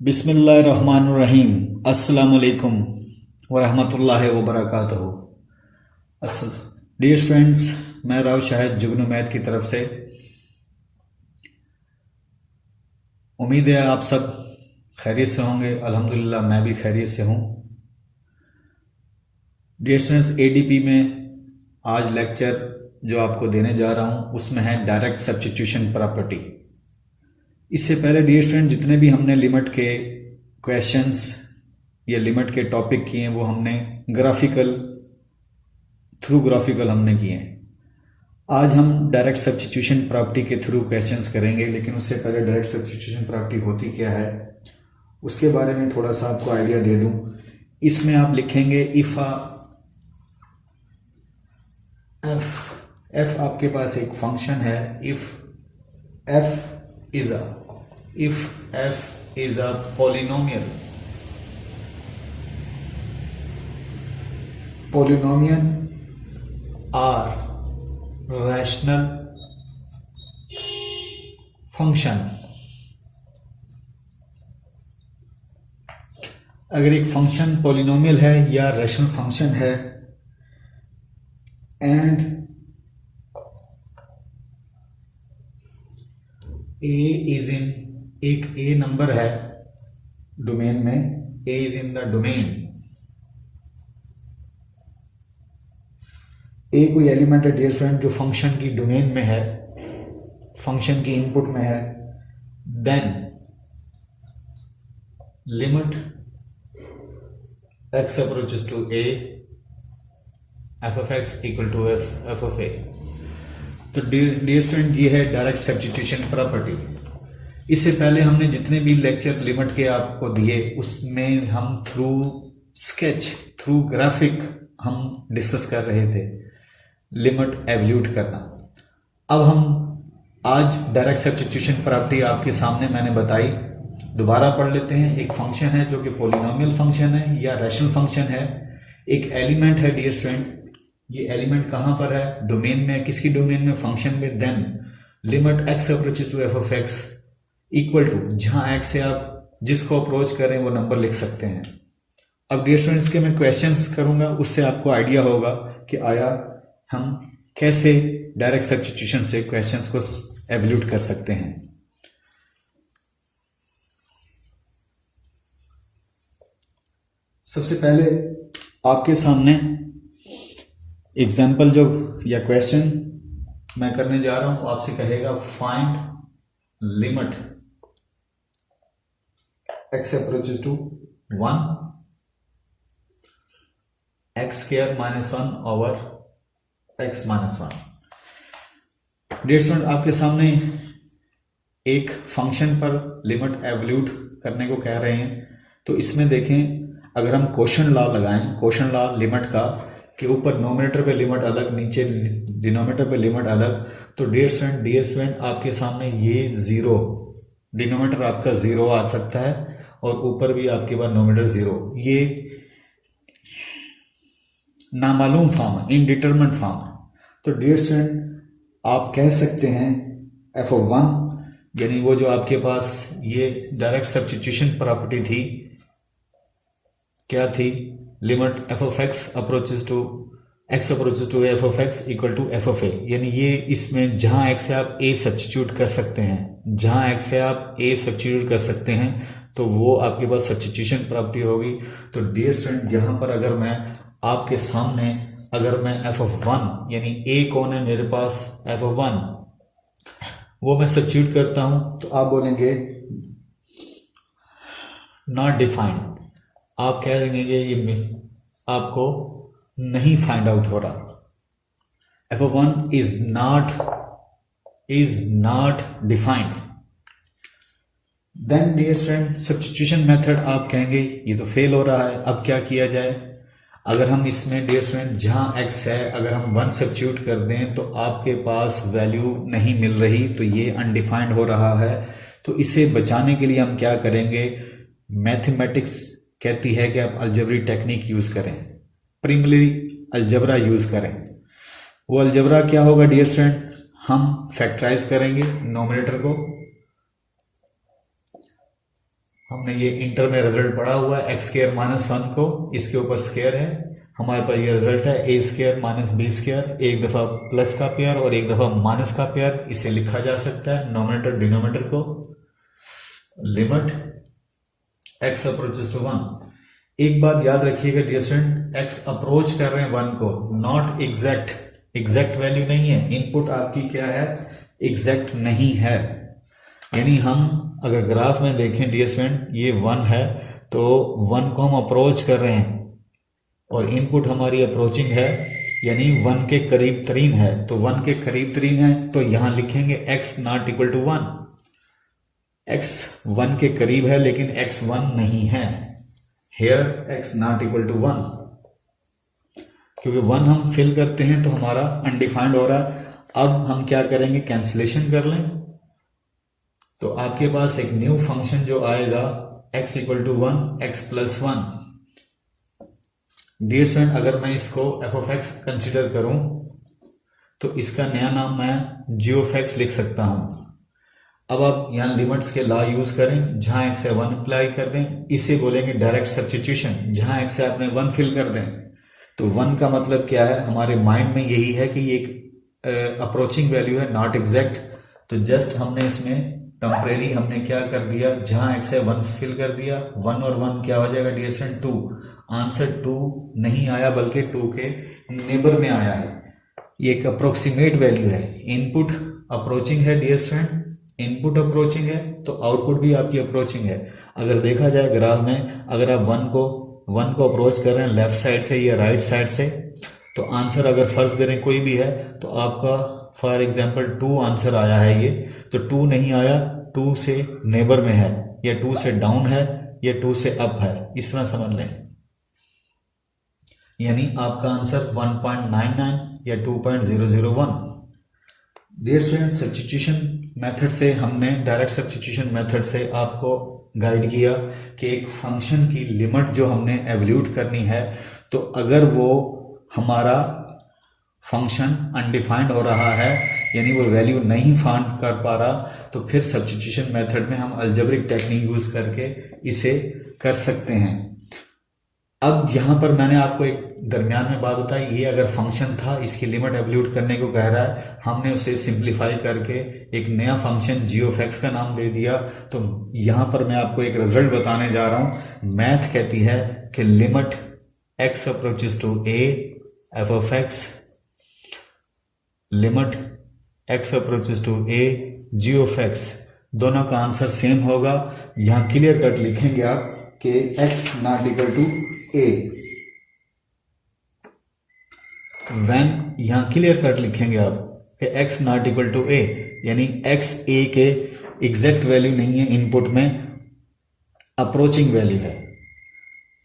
बिस्मिल्लाहिर्रहमानिर्रहीम। अस्सलाम वालेकुम वरहमतुल्लाहि वबरकातुहू। असल डियर स्टूडेंट्स, मैं राव शाहिद जुगनू मैथ की तरफ से। उम्मीद है आप सब खैरियत से होंगे। अल्हम्दुलिल्लाह मैं भी खैरियत से हूँ। डियर स्टूडेंट्स, एडीपी में आज लेक्चर जो आपको देने जा रहा हूँ उसमें है डायरेक्ट सब्स्टिट्यूशन प्रॉपर्टी। इससे पहले डियर स्टूडेंट जितने भी हमने लिमिट के क्वेश्चंस या लिमिट के टॉपिक किए हैं वो हमने थ्रू ग्राफिकल हमने किए हैं। आज हम डायरेक्ट सब्स्टिट्यूशन प्रॉपर्टी के थ्रू क्वेश्चंस करेंगे, लेकिन उससे पहले डायरेक्ट सब्स्टिट्यूशन प्रॉपर्टी होती क्या है उसके बारे में थोड़ा सा आपको आइडिया दे दूं। इसमें आप लिखेंगे इफ एफ आपके पास एक फंक्शन है। If F is a polynomial or rational function। अगर एक फंक्शन पॉलिनोमियल है या रैशनल फंक्शन है एंड ए नंबर है डोमेन में, a is in the domain, a कोई एलिमेंट है डियर स्टूडेंट जो फंक्शन की डोमेन में है, फंक्शन की इनपुट में है, then limit x approaches to a f of x equal to f of a। तो डियर स्टूडेंट ये है डायरेक्ट सब्स्टिट्यूशन प्रॉपर्टी। इससे पहले हमने जितने भी लेक्चर लिमिट के आपको दिए उसमें हम थ्रू ग्राफिक हम डिस्कस कर रहे थे लिमिट एवल्यूट करना। अब हम आज डायरेक्ट सब्स्टिट्यूशन प्रॉपर्टी आपके सामने मैंने बताई, दोबारा पढ़ लेते हैं। एक फंक्शन है जो कि पॉलिनोमियल फंक्शन है या रैशनल फंक्शन है। एक एलिमेंट है डियर स्टूडेंट, ये एलिमेंट कहां पर है? डोमेन में। किसकी डोमेन में? फंक्शन में। Then limit x approaches to f of x equal to, जहां x से आप जिसको अप्रोच करें वो नंबर लिख सकते हैं। अब डियर स्टूडेंट्स के मैं क्वेश्चंस करूंगा, उससे आपको आइडिया होगा कि आया हम कैसे डायरेक्ट सब्स्टिट्यूशन से क्वेश्चंस को एवल्यूट कर सकते हैं। सबसे पहले आपके सामने एग्जाम्पल जो या क्वेश्चन मैं करने जा रहा हूं, आपसे कहेगा find limit x approaches to 1 x square minus 1 over x minus 1। Dear student आपके सामने एक फंक्शन पर लिमिट एवल्यूट करने को कह रहे हैं। तो इसमें देखें, अगर हम क्वोशंट लॉ लगाएं, क्वोशंट लॉ लिमिट का कि ऊपर नोमिनेटर पे लिमिट अलग, नीचे डिनोमिनेटर पे लिमिट अलग, तो डियर स्टूडेंट आपके सामने ये जीरो, डिनोमिनेटर आपका जीरो आ सकता है और ऊपर भी आपके पास नोमिनेटर जीरो। ये नामालूम फॉर्म है, इनडिटरमिनेट फॉर्म है। तो डियर स्टूडेंट आप कह सकते हैं f of 1, यानी वो जो आपके पास ये डायरेक्ट सब्स्टिट्यूशन प्रॉपर्टी थी, क्या थी? Limit f of x approaches to f of x equal to f of a। यानी ये इसमें जहां x से आप a सब्स्टिट्यूट कर सकते हैं, जहां x से आप a सब्स्टिट्यूट कर सकते हैं तो वो आपके पास सब्स्टिट्यूशन प्रॉपर्टी होगी। तो डियर स्टूडेंट यहां पर अगर मैं आपके सामने f of 1, यानी a कौन है मेरे पास? f of 1, वो मैं सब्स्टिट्यूट करता हूं तो आप बोलेंगे नॉट डिफाइंड। आप कह देंगे ये आपको नहीं फाइंड आउट हो रहा। f of 1 is not defined. Then dear student substitution method आप कहेंगे ये तो फेल हो रहा है, अब क्या किया जाए? अगर हम इसमें डियर स्टूडेंट जहां x है अगर हम 1 सब्स्टिट्यूट कर दें तो आपके पास वैल्यू नहीं मिल रही, तो ये अनडिफाइंड हो रहा है। तो इसे बचाने के लिए हम क्या करेंगे? मैथमेटिक्स कहती है कि आप अलजेब्रिक टेक्निक यूज करें, प्राइमरी अलजेब्रा यूज करें। वो अलजेब्रा क्या होगा डियर स्टूडेंट? हम फैक्टराइज करेंगे नोमिनेटर को हमने ये इंटर में रिजल्ट पढ़ा हुआ है एक्स स्क्वायर माइनस 1 को इसके ऊपर स्क्वायर है, हमारे पास ये रिजल्ट है ए स्क्वायर माइनस बी स्क्वायर, एक दफा प्लस का पेयर और एक दफा माइनस का पेयर, इसे लिखा जा सकता है नोमिनेटर डिनोमिनेटर को। Limit x approaches to 1। एक बात याद रखिएगा डियर स्टूडेंट, एक्स अप्रोच कर रहे हैं 1 को, नॉट एग्जैक्ट वैल्यू नहीं है, इनपुट आपकी क्या है, एग्जैक्ट नहीं है। यानी हम अगर ग्राफ में देखें डियर स्टूडेंट, ये 1 है तो 1 को हम अप्रोच कर रहे हैं और इनपुट हमारी अप्रोचिंग है, यानी 1 के करीब तरीन है, तो 1 के करीब तरीन है तो यहां लिखेंगे x not equal to 1। x 1 के करीब है लेकिन x 1 नहीं है, here x not equal to 1, क्योंकि 1 हम फिल करते हैं तो हमारा अनडिफाइंड हो रहा है। अब हम क्या करेंगे, कैंसिलेशन कर लें, तो आपके पास एक न्यू फंक्शन जो आएगा x equal to 1 x plus 1। Dear student, अगर मैं इसको f ऑफ x कंसिडर करूं तो इसका नया नाम मैं g ऑफ x लिख सकता हूं। अब आप यहां लिमिट्स के लॉ यूज करें, जहां x है 1 अप्लाई कर दें, इसे बोलेंगे डायरेक्ट सब्स्टिट्यूशन। जहां x है आपने 1 फिल कर दें, तो 1 का मतलब क्या है, हमारे माइंड में यही है कि ये एक अप्रोचिंग वैल्यू है, नॉट एग्जैक्ट। तो जस्ट हमने इसमें टेम्परेरी हमने क्या कर दिया, जहां x है 1 फिल कर दिया, 1 और 1 क्या हो जाएगा डियर स्टूडेंट 2। आंसर 2 नहीं आया बल्कि 2 के नेबर में आया है, ये एक अप्रोक्सीमेट वैल्यू है। इनपुट अप्रोचिंग है डियर स्टूडेंट, इनपुट अप्रोचिंग है तो आउटपुट भी आपकी अप्रोचिंग है। अगर देखा जाए ग्राफ में, अगर आप 1 को अप्रोच कर रहे हैं लेफ्ट साइड से या राइट साइड से, तो आंसर अगर फर्ज करें कोई भी है तो आपका फॉर एग्जांपल 2 आंसर आया है, ये तो 2 नहीं आया, 2 से नेबर में है, या 2 से डाउन है, या 2 से अप है, इस तरह समझ लें। यानी आपका आंसर 1.99 या 2.001। डियर स्टूडेंट, सब्स्टिट्यूशन मेथड से हमने डायरेक्ट सब्स्टिट्यूशन मेथड से आपको गाइड किया कि एक फंक्शन की लिमिट जो हमने एवल्यूट करनी है, तो अगर वो हमारा फंक्शन अनडिफाइंड हो रहा है, यानी वो वैल्यू नहीं फाइंड कर पा रहा, तो फिर सब्स्टिट्यूशन मेथड में हम अलजेब्रिक टेक्निक यूज करके इसे कर सकते हैं। अब यहां पर मैंने आपको एक दरमियान में बात बताई, ये अगर फंक्शन था, इसकी लिमिट एवल्यूट करने को कह रहा है, हमने उसे सिंप्लीफाई करके एक नया फंक्शन g ऑफ x का नाम दे दिया। तो यहां पर मैं आपको एक रिजल्ट बताने जा रहा हूं। मैथ कहती है कि limit x approaches to a f of x, limit x approaches to a g of x, दोनों का आंसर सेम होगा। यहां क्लियर कट लिखेंगे आप कि x not equal to a, when यहां क्लियर कट लिखेंगे आप कि x not equal to a, यानी x a के एग्जैक्ट वैल्यू नहीं है, इनपुट में अप्रोचिंग वैल्यू है,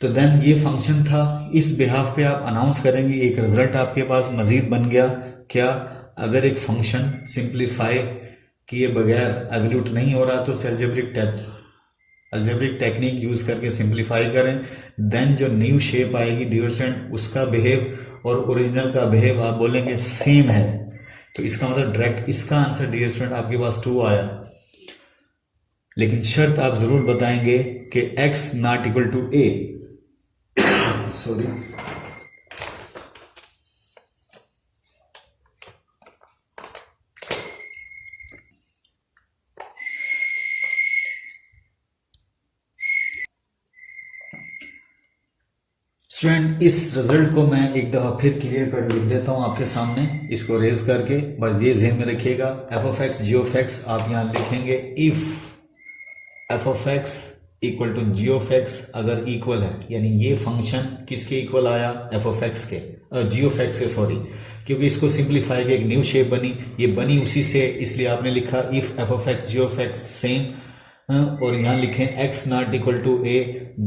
तो देन ये फंक्शन था। इस बिहाफ पे आप अनाउंस करेंगे, एक रिजल्ट आपके पास मजीद बन गया। क्या, अगर एक फंक्शन सिंप्लीफाई किए बगैर एवल्यूट नहीं हो रहा तो अलजेब्रिक टेक्निक यूज करके सिंप्लीफाई करें, देन जो न्यू शेप आएगी डियर स्टूडेंट, उसका बिहेव और ओरिजिनल का बिहेव आप बोलेंगे सेम है, तो इसका मतलब डायरेक्ट इसका आंसर डियर स्टूडेंट आपके पास 2 आया। लेकिन शर्त आप जरूर बताएंगे कि x not equal to a, sorry, student, इस रिजल्ट को मैं एक दफा फिर क्लियर कर लिख देता हूं आपके सामने, इसको रेज करके। बस ये ज़हन में रखिएगा, f of x g of x आप यहां लिखेंगे if f of x equal to g of x अगर इक्वल है, यानी ये फंक्शन किसके इक्वल आया, f ऑफ x के, g ऑफ x के, सॉरी, क्योंकि इसको सिंप्लीफाई के एक न्यू शेप बनी, ये बनी उसी से, इसलिए आपने लिखा if f of x g of x same, और यहां लिखें x not equal to a,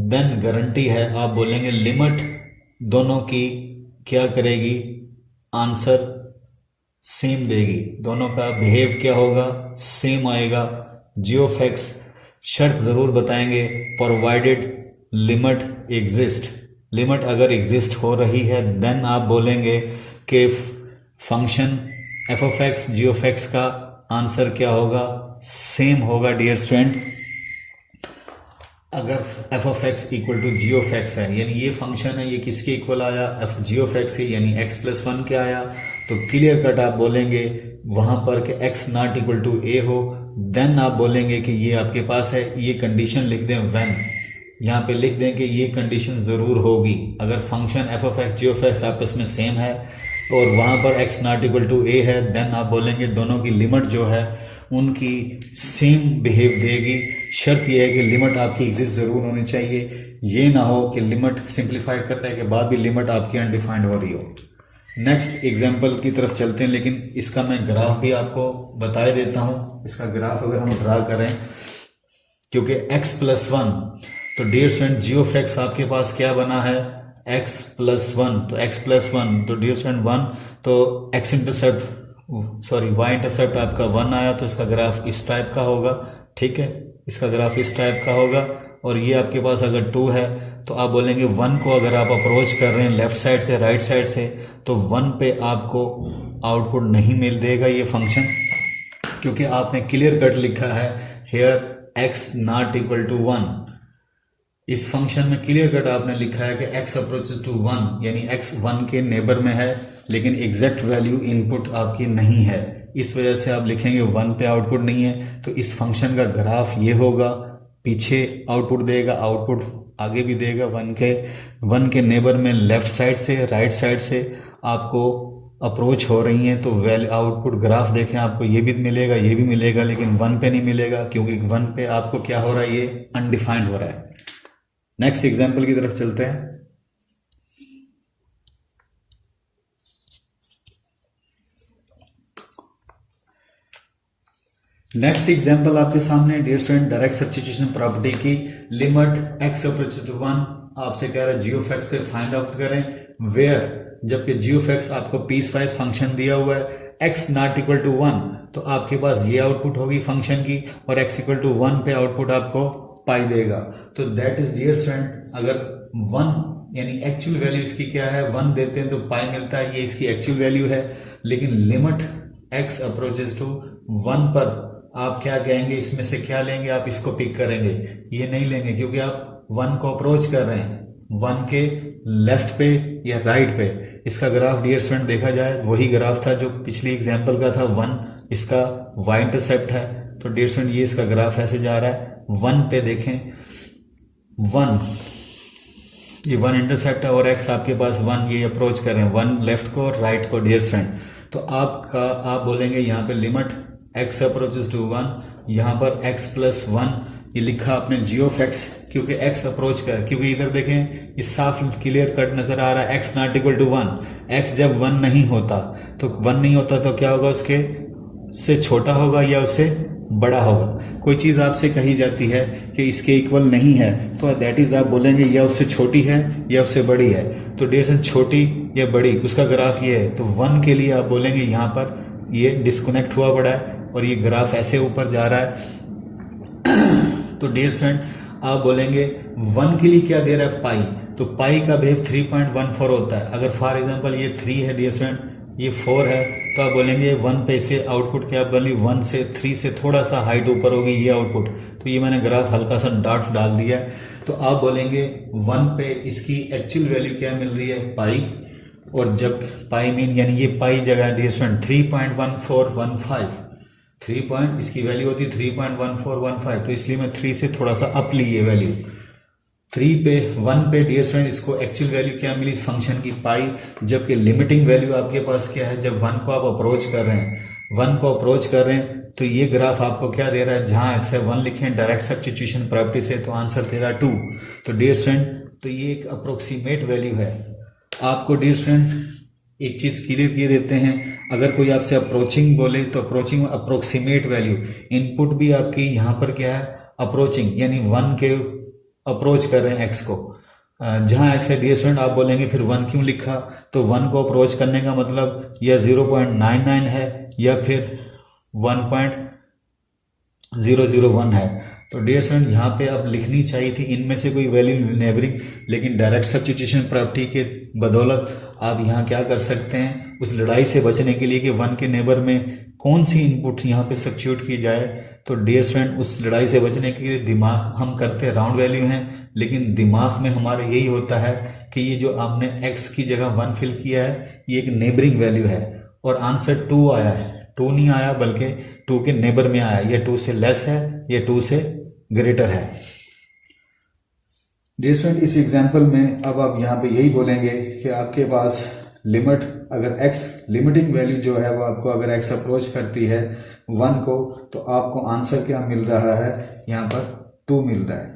then guarantee है आप बोलेंगे लिमिट दोनों की क्या करेगी, आंसर सेम देगी, दोनों का बिहेव क्या होगा, सेम आएगा। g ऑफ x शर्त जरूर बताएंगे, प्रोवाइडेड लिमिट एग्जिस्ट, लिमिट अगर एग्जिस्ट हो रही है देन आप बोलेंगे कि function f of x g of x का आंसर क्या होगा, सेम होगा डियर स्टूडेंट। अगर f of x equal to g of x है, यानी ये फंक्शन है, ये किसके इक्वल आया, एफ जी ऑफ एक्स है, यानी एक्स प्लस वन के आया, तो क्लियर कट आप बोलेंगे वहां पर कि एक्स नॉट इक्वल टू ए हो, देन आप बोलेंगे कि ये आपके पास है, ये कंडीशन लिख दें व्हेन, यहाँ पे लिख दें कि ये कंडीशन ज़रूर होगी अगर function f of x g of x आपस में सेम है और वहाँ पर x not equal to a है, देन आप बोलेंगे दोनों की लिमिट जो है उनकी सेम बिहेव देगी। शर्त यह है कि लिमिट आपकी एग्जिस्ट ज़रूर होनी चाहिए, ये ना हो कि लिमिट सिंप्लीफाई करने के बाद भी लिमिट आपकी अनडिफाइंड हो रही हो। नेक्स्ट एग्जाम्पल की तरफ चलते हैं, लेकिन इसका मैं ग्राफ भी आपको बता देता हूँ। इसका ग्राफ अगर हम ड्रा करें, क्योंकि एक्स प्लस वन, तो dear student g of x आपके पास क्या बना है, x प्लस वन, तो x प्लस वन, तो डियर स्टूडेंट वन, तो x intercept sorry y intercept आपका वन आया, तो इसका ग्राफ इस टाइप का होगा, ठीक है, इसका ग्राफ इस टाइप का होगा। और ये आपके पास अगर टू है तो आप बोलेंगे वन को अगर आप अप्रोच कर रहे हैं लेफ्ट साइड से राइट साइड से, तो वन पे आपको आउटपुट नहीं मिल देगा ये फंक्शन, क्योंकि आपने क्लियर कट लिखा है here x not equal to one. इस फंक्शन में क्लियर कट आपने लिखा है कि x अप्रोचेस टू वन, यानी x वन के नेबर में है, लेकिन एग्जैक्ट वैल्यू इनपुट आपकी नहीं है, इस वजह से आप लिखेंगे वन पे आउटपुट नहीं है। तो इस फंक्शन का ग्राफ ये होगा, पीछे आउटपुट देगा, आउटपुट आगे भी देगा, वन के नेबर में लेफ्ट साइड से राइट साइड से आपको अप्रोच हो रही हैं, तो वैल्यू आउटपुट ग्राफ देखें आपको ये भी मिलेगा, ये भी मिलेगा, लेकिन वन पे नहीं मिलेगा, क्योंकि वन पे आपको क्या हो रहा है, ये अनडिफाइंड हो रहा है। नेक्स्ट एग्जाम्पल की तरफ चलते हैं। नेक्स्ट एग्जाम्पल आपके सामने dear student direct substitution property की limit x approaches to one, आपसे कह रहा है जी ऑफ एक्स पे फाइंड आउट करें वेयर, जबकि जी ऑफ एक्स आपको पीस वाइज फंक्शन दिया हुआ है, x not equal to one, तो आपके पास ये आउटपुट होगी फंक्शन की, और x इक्वल टू वन पे आउटपुट आपको पाई देगा। तो दैट इज डियर स्टूडेंट, अगर वन यानी एक्चुअल वैल्यू इसकी क्या है, वन देते हैं तो पाई मिलता है, ये इसकी एक्चुअल वैल्यू है, लेकिन limit x approaches to one पर आप क्या कहेंगे, इसमें से क्या लेंगे, आप इसको पिक करेंगे, ये नहीं लेंगे, क्योंकि आप वन को अप्रोच कर रहे हैं, वन के लेफ्ट पे या राइट पे। इसका ग्राफ डियर स्टूडेंट देखा जाए वही ग्राफ था जो पिछली एग्जाम्पल का था, वन इसका y इंटरसेप्ट है, तो डियर स्टूडेंट ये इसका ग्राफ ऐसे जा रहा है, वन पे देखें, वन ये वन इंटरसेप्ट है और x आपके पास वन, ये अप्रोच कर रहे हैं वन लेफ्ट को और राइट को डियर स्टूडेंट, तो आप बोलेंगे यहाँ पे limit x approaches to one, यहाँ पर x प्लस वन, ये लिखा आपने जी ऑफ एक्स, क्योंकि x अप्रोच कर, क्योंकि इधर देखें इस साफ क्लियर कट नजर आ रहा है x not equal to one, x जब वन नहीं होता तो क्या होगा, उसके से छोटा होगा या उससे बड़ा होगा। कोई चीज आपसे कही जाती है कि इसके इक्वल नहीं है, तो दैट इज आप बोलेंगे या उससे छोटी है या उससे बड़ी है, तो डियर स्टूडेंट छोटी या बड़ी, उसका ग्राफ ये है, तो वन के लिए आप बोलेंगे यहाँ पर ये डिस्कनेक्ट हुआ पड़ा है और ये ग्राफ ऐसे ऊपर जा रहा है, तो डियर स्टूडेंट आप बोलेंगे वन के लिए क्या दे रहा है, पाई, तो पाई का बेव 3.14 होता है। अगर फॉर एग्जांपल ये 3 है डियर स्टूडेंट, ये 4 है, तो आप बोलेंगे वन पे से आउटपुट क्या बनी, 1 से 3 से थोड़ा सा हाइट ऊपर होगी ये आउटपुट, तो ये मैंने ग्राफ हल्का सा डॉट डाल दिया है, तो आप बोलेंगे वन पे इसकी एक्चुअल वैल्यू क्या मिल रही है, पाई, और जब पाई मीन यानी ये पाई जगह डियर स्टूडेंट 3.1415, 3 इसकी वैल्यू होती है 3.1415, तो इसलिए मैं 3 से थोड़ा सा अप ली ये वैल्यू, 3 पे 1 पे डियर स्टूडेंट इसको एक्चुअल वैल्यू क्या मिली इस फंक्शन की, पाई, जबकि लिमिटिंग वैल्यू आपके पास क्या है, जब 1 को आप अप्रोच कर रहे हैं, 1 को अप्रोच कर रहे हैं, तो ये ग्राफ आपको क्या दे रहा है, जहां x है 1 लिखें डायरेक्ट सब्स्टिट्यूशन प्रॉपर्टी से, तो आंसर दे रहा है 2, तो डियर स्टूडेंट तो ये एक अप्रोक्सीमेट वैल्यू है। आपको डियर स्टूडेंट एक चीज क्लियर किए देते हैं, अगर कोई आपसे अप्रोचिंग बोले तो अप्रोचिंग अप्रोक्सीमेट वैल्यू, इनपुट भी आपकी यहाँ पर क्या है, अप्रोचिंग, यानी 1 के अप्रोच कर रहे हैं x को, जहां x है डियर स्टूडेंट आप बोलेंगे फिर 1 क्यों लिखा, तो 1 को अप्रोच करने का मतलब या 0.99 है या फिर 1.001 है। तो डियर स्टूडेंट यहाँ पे अब लिखनी चाहिए थी इनमें से कोई वैल्यू नेबरिंग, लेकिन डायरेक्ट सब्स्टिट्यूशन प्रॉपर्टी के बदौलत आप यहाँ क्या कर सकते हैं, उस लड़ाई से बचने के लिए कि 1 के नेबर में कौन सी इनपुट यहाँ पे सब्स्टिट्यूट की जाए। तो डियर स्टूडेंट उस लड़ाई से बचने के लिए दिमाग हम करते राउंड वैल्यू हैं, लेकिन दिमाग में हमारे यही होता है कि ये जो आपने x की जगह 1 फिल किया है ये एक नेबरिंग वैल्यू है और आंसर 2 आया है। 2 नहीं आया बल्कि 2 के नेबर में आया, ये 2 से लेस है, ये 2 से ग्रेटर है। डियर स्टूडेंट इस एग्जांपल में अब आप यहाँ पे यही बोलेंगे कि आपके पास लिमिट अगर x लिमिटिंग वैल्यू जो है वो आपको अगर x अप्रोच करती है 1 को, तो आपको आंसर क्या मिल रहा है, यहाँ पर 2 मिल रहा है।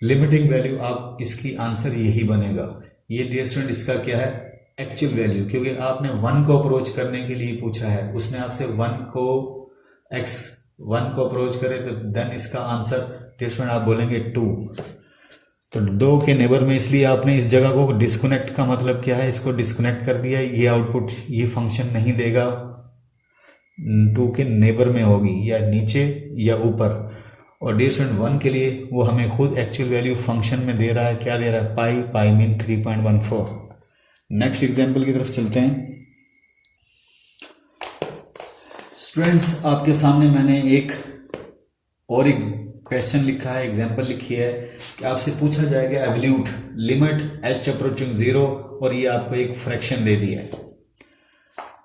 लिमिटिंग वैल्यू आप इसकी आंसर यही बनेगा। ये डियर स्टूडेंट इसका क्या है, एक्चुअल वैल्यू, क्योंकि आपने 1 को अप्रोच करने के लिए पूछा है, उसने आपसे 1 को अप्रोच करे तो देन इसका आंसर डियर स्टूडेंट आप बोलेंगे 2। तो 2 के नेबर में इसलिए आपने इस जगह को डिस्कनेक्ट का मतलब क्या है, इसको डिस्कनेक्ट कर दिया, ये आउटपुट ये फंक्शन नहीं देगा, 2 के नेबर में होगी या नीचे या ऊपर। और डियर स्टूडेंट 1 के लिए वो हमें खुद एक्चुअल वैल्यू फंक्शन में दे रहा है, क्या दे रहा है, पाई मीन 3.14। नेक्स्ट एग्जाम्पल की तरफ चलते हैं। स्टूडेंट्स आपके सामने मैंने एक क्वेश्चन लिखा है, एग्जाम्पल लिखी है कि आपसे पूछा जाएगा एवल्यूट लिमिट h अप्रोचिंग 0 और ये आपको एक फ्रैक्शन दे दिया है।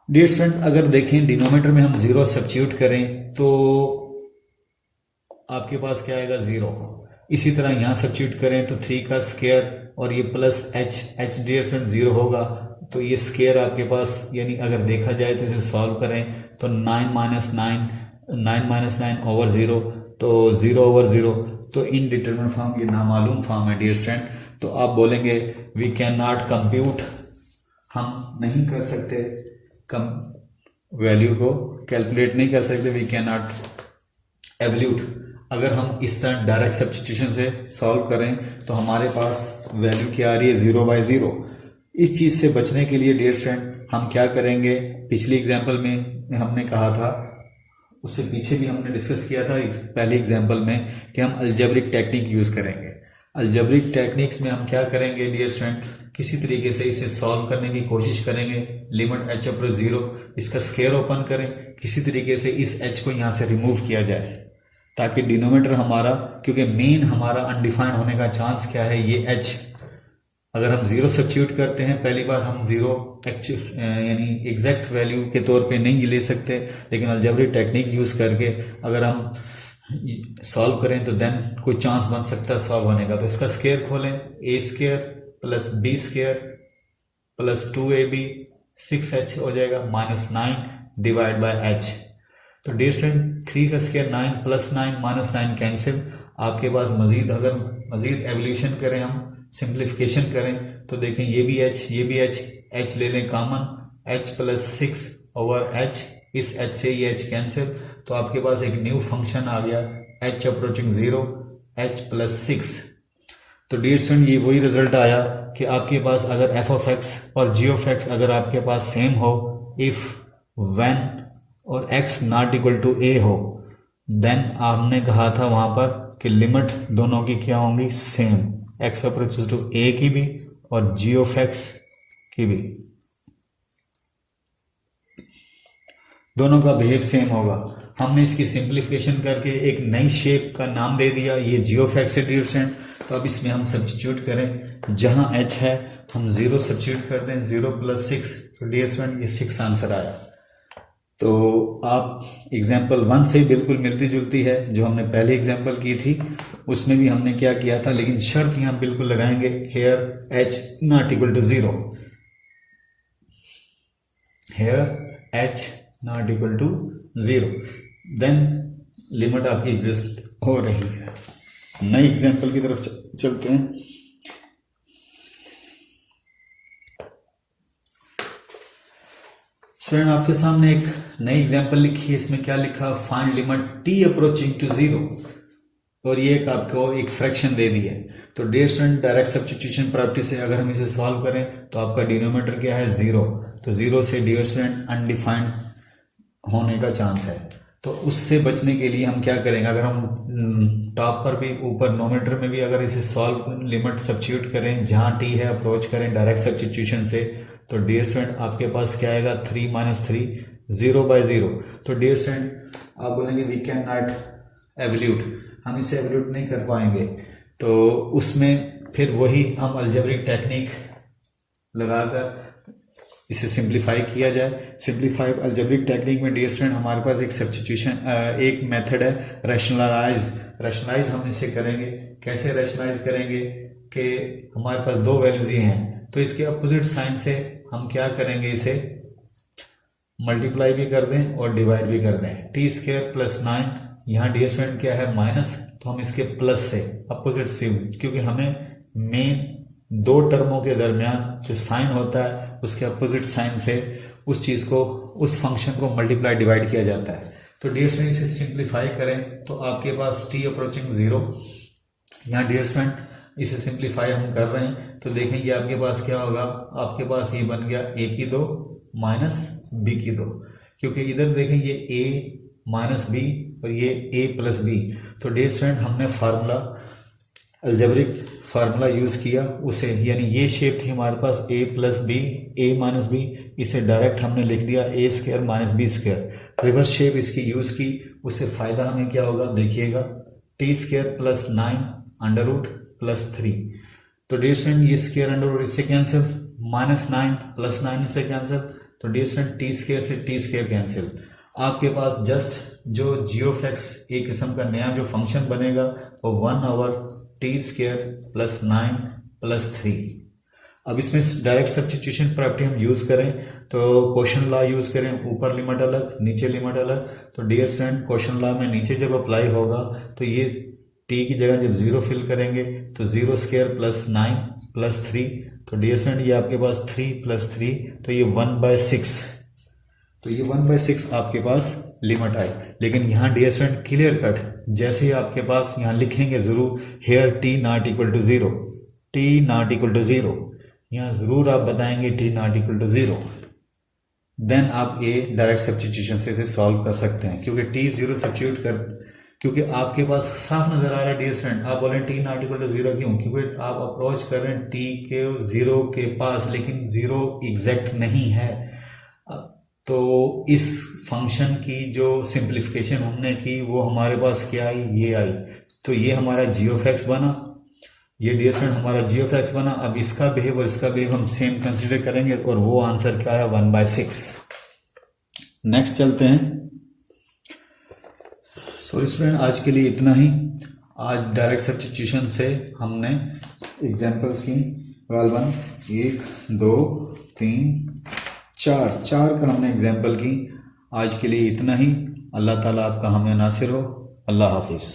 डियर स्टूडेंट अगर देखें डिनोमिनेटर में हम 0 सब्स्टिट्यूट करें तो आपके पास क्या आएगा 0, इसी तरह यहां सब्स्टिट्यूट करें तो 3 का स्क्वायर और ये प्लस h डियर स्टूडेंट 0 होगा, तो ये स्क्वायर आपके पास, यानी अगर देखा जाए तो इसे सॉल्व करें तो 9 माइनस 9 ओवर 0, तो 0 ओवर 0, तो इनडिटरमिनेट फॉर्म, ये नामालूम फॉर्म है डियर स्टूडेंट। तो आप बोलेंगे वी कैन नॉट कंप्यूट, हम नहीं कर सकते वैल्यू को कैलकुलेट नहीं कर सकते, वी कैन नॉट एवल्यूट। अगर हम इस तरह डायरेक्ट सब्स्टिट्यूशन से सॉल्व करें तो हमारे पास वैल्यू क्या आ रही है 0/0। इस चीज से बचने के लिए डियर स्टूडेंट हम क्या करेंगे, पिछली एग्जांपल में हमने कहा था, उससे पीछे भी हमने डिस्कस किया था पहले एग्जांपल में कि हम अलजेब्रिक टेक्निक यूज करेंगे। अलजेब्रिक टेक्निक्स में हम क्या करेंगे डियर स्टूडेंट, किसी तरीके से इसे सॉल्व करने की कोशिश करेंगे, लिमिट h अप्रोच 0, इसका स्क्वायर ओपन करें, किसी तरीके से इस h को यहां से रिमूव किया जाए ताकि डिनोमिनेटर हमारा, क्योंकि मेन हमारा अनडिफाइंड होने का चांस क्या है, ये h, अगर हम 0 सब्स्टिट्यूट करते हैं, पहली बात हम 0 यानी एग्जैक्ट वैल्यू के तौर पे नहीं ले सकते, लेकिन अलजेब्रिक टेक्निक यूज करके अगर हम सॉल्व करें तो देन कोई चांस बन सकता है सॉल्व होने का। तो इसका स्क्वायर खोलें, a square plus b square plus 2ab 6h हो जाएगा माइनस 9 डिवाइड बाय h। तो डियर स्टूडेंट 3 का स्क्वायर 9 प्लस 9 माइनस 9 कैंसिल। आपके पास मजीद एवल्यूशन करें, हम सिंप्लीफिकेशन करें तो देखें ये भी h ले लें common, h plus 6 over h, इस h से ये h कैंसिल, तो आपके पास एक न्यू फंक्शन आ गया h अप्रोचिंग 0 h प्लस 6। तो डियर स्टूडेंट ये वही रिजल्ट आया कि आपके पास अगर f ऑफ x और g ऑफ x अगर आपके पास सेम हो, इफ व्हेन और x not equal to a हो, देन आपने कहा था वहां पर कि लिमिट दोनों की क्या होंगी, same, x approaches to a की भी और g ऑफ x की भी, दोनों का बिहेव सेम होगा। हमने इसकी सिंप्लीफिकेशन करके एक नई शेप का नाम दे दिया, ये g ऑफ x है डियर स्टूडेंट। तो अब इसमें हम सब्स्टिट्यूट करें, जहां h है हम 0 सब्स्टिट्यूट कर दें, 0 प्लस 6, तो डियर स्टूडेंट ये 6 आंसर आया। तो आप एग्जाम्पल 1 से बिल्कुल मिलती जुलती है जो हमने पहले एग्जाम्पल की थी, उसमें भी हमने क्या किया था, लेकिन शर्त यहां बिल्कुल लगाएंगे, here h not equal to 0, here h not equal to 0, then limit आपकी एग्जिस्ट हो रही है। नई एग्जाम्पल की तरफ चलते हैं। स्टूडेंट आपके सामने एक नई एग्जाम्पल लिखी है, इसमें क्या लिखा, find limit t approaching to 0, और ये एक आपको एक फ्रैक्शन दे दी है। तो dear student direct substitution property से अगर हम इसे सॉल्व करें तो आपका डिनोमिनेटर क्या है 0, तो 0 से डियर स्टूडेंट अनडिफाइंड होने का चांस है। तो उससे बचने के लिए हम क्या करेंगे, अगर हम टॉप पर भी ऊपर नोमीटर में भी अगर इसे सॉल्व लिमिट सब्स्टिट्यूट करें, जहाँ टी है अप्रोच करें डायरेक्ट सब्स्टिट्यूशन से, तो डियर स्टूडेंट आपके पास क्या आएगा 3 - 3 0/0। तो डियर स्टूडेंट आप बोलेंगे वी कैन नॉट एवल्यूट, हम इसे एवल्यूट नहीं कर पाएंगे। तो उसमें फिर वही हम अलजेब्रिक टेक्निक लगाकर इसे सिंप्लीफाई किया जाए। सिंप्लीफाई अलजेब्रिक टेक्निक में डियर स्टूडेंट हमारे पास एक सब्स्टिट्यूशन एक मेथड है रैशनलाइज हम इसे करेंगे। कैसे रैशनलाइज करेंगे कि हमारे पास दो वैल्यूज ही हैं, तो इसके अपोजिट साइन से हम क्या करेंगे, इसे मल्टीप्लाई भी कर दें और डिवाइड भी कर दें। t² + 9 यहाँ डियर स्टूडेंट क्या है माइनस, तो हम इसके प्लस से अपोजिट से, क्योंकि हमें मेन दो टर्मों के दरमियान जो साइन होता है उसके अपोजिट साइन से उस चीज़ को, उस फंक्शन को मल्टीप्लाई डिवाइड किया जाता है। तो डियर स्टूडेंट इसे सिंप्लीफाई करें तो आपके पास t अप्रोचिंग 0, यहाँ डियर स्टूडेंट इसे सिंप्लीफाई हम कर रहे हैं तो देखेंगे आपके पास क्या होगा, आपके पास ये बन गया a² - b², क्योंकि इधर देखें ये a - b और ये a + b। तो डियर स्टूडेंट हमने फार्मूला अलजेब्रिक फार्मूला यूज़ किया उसे, यानी ये शेप थी हमारे पास a + b a - b, इसे डायरेक्ट हमने लिख दिया a² - b²। रिवर्स शेप इसकी यूज़ की, उससे फ़ायदा हमें क्या होगा देखिएगा, t² + 9 √ +3। तो डियर स्टूडेंट ये स्क्वायर अंडर इससे कैंसिल, -9 + 9 इससे कैंसिल, तो डियर स्टूडेंट t² से t² कैंसिल। आपके पास जस्ट जो g(x) एक किस्म का नया जो फंक्शन बनेगा वो 1/t² + 9 + 3। अब इसमें डायरेक्ट सब्स्टिट्यूशन प्रॉपर्टी हम यूज़ करें तो क्वोशंट लॉ यूज़ करें, ऊपर लिमिट अलग नीचे लिमिट अलग। तो डियर स्टूडेंट क्वोशंट लॉ में नीचे जब अप्लाई होगा तो ये t की जगह जब 0 फिल करेंगे तो 0² + 9 + 3, तो डियर स्टूडेंट ये आपके पास 3 + 3, तो ये 1/6, तो ये 1/6 आपके पास लिमिट आई। लेकिन यहाँ डियर स्टूडेंट क्लियर कट जैसे ही आपके पास यहाँ लिखेंगे जरूर हेयर t ≠ = 0, t ≠ 0, यहाँ जरूर आप बताएंगे t ≠ 0, देन आप ये डायरेक्ट सब्स्टिट्यूशन से इसे सॉल्व कर सकते हैं। क्योंकि t 0 सब्स्टिट्यूट कर, क्योंकि आपके पास साफ नजर आ रहा है डियर स्टूडेंट, आप बोलें t ≠ 0 क्यों, क्योंकि आप अप्रोच कर रहे हैं t के 0 के पास, लेकिन 0 एग्जैक्ट नहीं है। तो इस फंक्शन की जो सिंप्लीफिकेशन हमने की वो हमारे पास क्या आई, ये आई, तो ये हमारा g(x) बना, ये डियर स्टूडेंट हमारा g(x) बना। अब इसका बिहेव और इसका बिहेव हम सेम कंसीडर करेंगे और वो आंसर क्या आया 1/6। नेक्स्ट चलते हैं। सो स्टूडेंट आज के लिए इतना ही। आज डायरेक्ट सब्स्टिट्यूशन से हमने एग्जांपल्स की, गालबन 1 2 3 4 का हमने एग्जाम्पल की। आज के लिए इतना ही। अल्लाह ताला आपका हमें नासिर हो। अल्लाह हाफिज़।